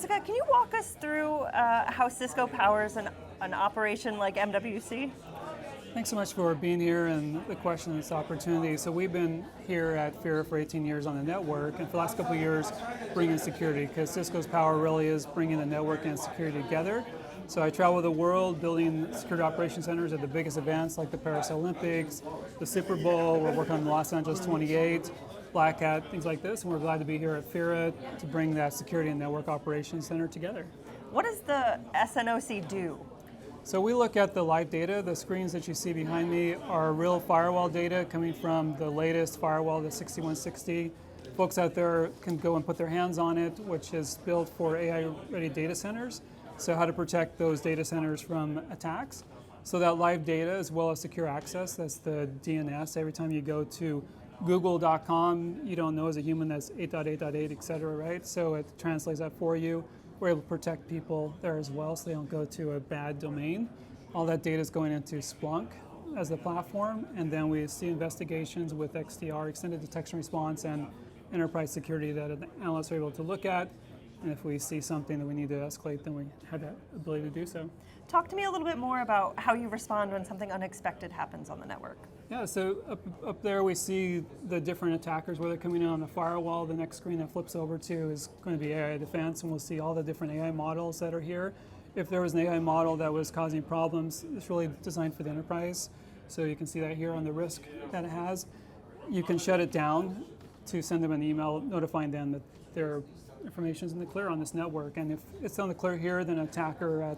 Jessica, can you walk us through how Cisco powers an operation like MWC? Thanks so much for being here and the question and this opportunity. So we've been here at Fira for 18 years on the network, and for the last couple of years bringing security, because Cisco's power really is bringing the network and security together. So I travel the world building security operations centers at the biggest events like the Paris Olympics, the Super Bowl. We're working on the Los Angeles 28, Black Hat, things like this, and we're glad to be here at Fira to bring that security and network operations center together. What does the SNOC do? So we look at the live data. The screens that you see behind me are real firewall data coming from the latest firewall, the 6160. Folks out there can go and put their hands on it, which is built for AI-ready data centers. So how to protect those data centers from attacks. So that live data as well as secure access, that's the DNS. Every time you go to google.com, you don't know as a human that's 8.8.8, et cetera, right? So it translates that for you. We're able to protect people there as well so they don't go to a bad domain. All that data is going into Splunk as the platform, and then we see investigations with XDR, extended detection response, and enterprise security that analysts are able to look at. And if we see something that we need to escalate, then we have that ability to do so. Talk to me a little bit more about how you respond when something unexpected happens on the network. Yeah, so up there we see the different attackers, where they're coming in on the firewall. The next screen that flips over to is going to be AI defense, and we'll see all the different AI models that are here. If there was an AI model that was causing problems, it's really designed for the enterprise. So you can see that here on the risk that it has. You can shut it down to send them an email notifying them that their information is in the clear on this network. And if it's on the clear here, then an attacker at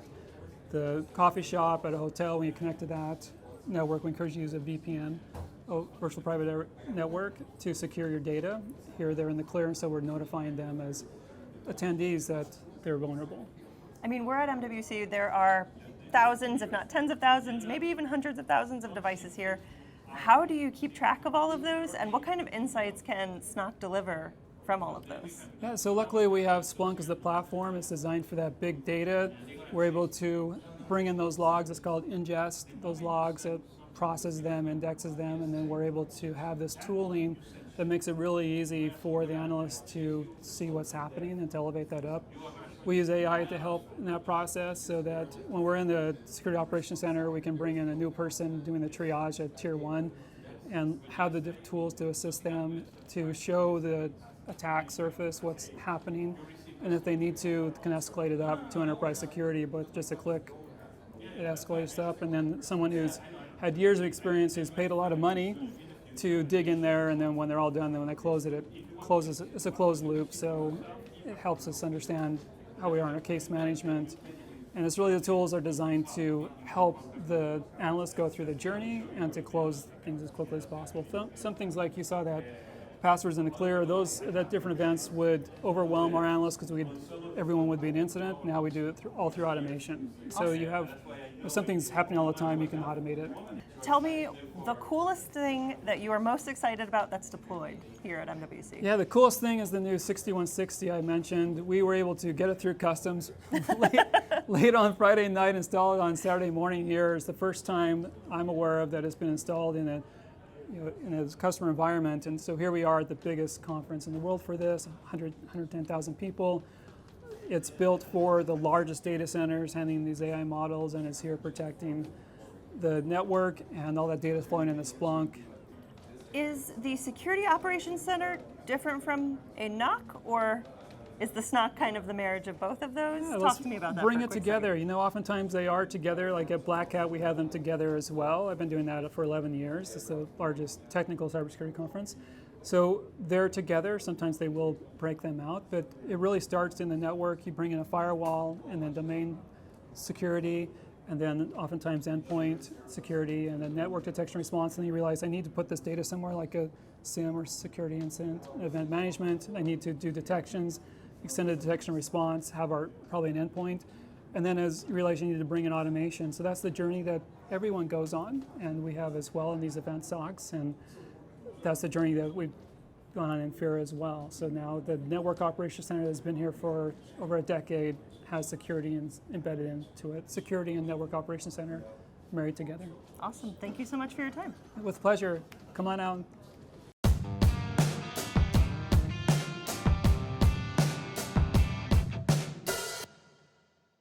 the coffee shop, at a hotel, when you connect to that network, we encourage you to use a VPN, virtual private network, to secure your data. Here they're in the clear, and so we're notifying them as attendees that they're vulnerable. I mean, we're at MWC, there are thousands, if not tens of thousands, maybe even hundreds of thousands of devices here. How do you keep track of all of those, and what kind of insights can SNOC deliver from all of those? Yeah, so luckily we have Splunk as the platform. It's designed for that big data. We're able to bring in those logs. It's called ingest, those logs. It processes them, indexes them, and then we're able to have this tooling that makes it really easy for the analysts to see what's happening and to elevate that up. We use AI to help in that process so that when we're in the Security Operations Center, we can bring in a new person doing the triage at Tier 1 and have the tools to assist them to show the attack surface, what's happening, and if they need to, can escalate it up to enterprise security, but just a click, it escalates up, and then someone who's had years of experience, who's paid a lot of money to dig in there, and then when they're all done, then when they close it, it closes, it's a closed loop, so it helps us understand how we are in our case management. And it's really the tools are designed to help the analysts go through the journey and to close things as quickly as possible. Some things like you saw that passwords in the clear, those at different events would overwhelm our analysts because everyone would be an incident. Now we do it all through automation. So you have, if something's happening all the time, you can automate it. Tell me the coolest thing that you are most excited about that's deployed here at MWC. Yeah, the coolest thing is the new 6160 I mentioned. We were able to get it through customs late on Friday night, install it on Saturday morning here. It's the first time I'm aware of that it's been installed in a customer environment, and so here we are at the biggest conference in the world for this, 110,000 people. It's built for the largest data centers handling these AI models, and it's here protecting the network, and all that data is flowing into Splunk. Is the Security Operations Center different from a NOC, or is the SNOC kind of the marriage of both of those? Yeah, Talk to me about that. Bring it together. Second. You know, oftentimes they are together. Like at Black Hat, we have them together as well. I've been doing that for 11 years. It's the largest technical cybersecurity conference. So they're together. Sometimes they will break them out, but it really starts in the network. You bring in a firewall, and then domain security, and then oftentimes endpoint security, and then network detection response. And you realize I need to put this data somewhere, like a SIEM or security incident event management. I need to do detections, extended detection response, have probably an endpoint, and then as you realize you need to bring in automation. So that's the journey that everyone goes on, and we have as well in these event SOCs, and that's the journey that we've gone on in Fira as well. So now the Network Operations Center that's been here for over a decade has security embedded into it. Security and Network Operations Center married together. Awesome. Thank you so much for your time. With pleasure. Come on out.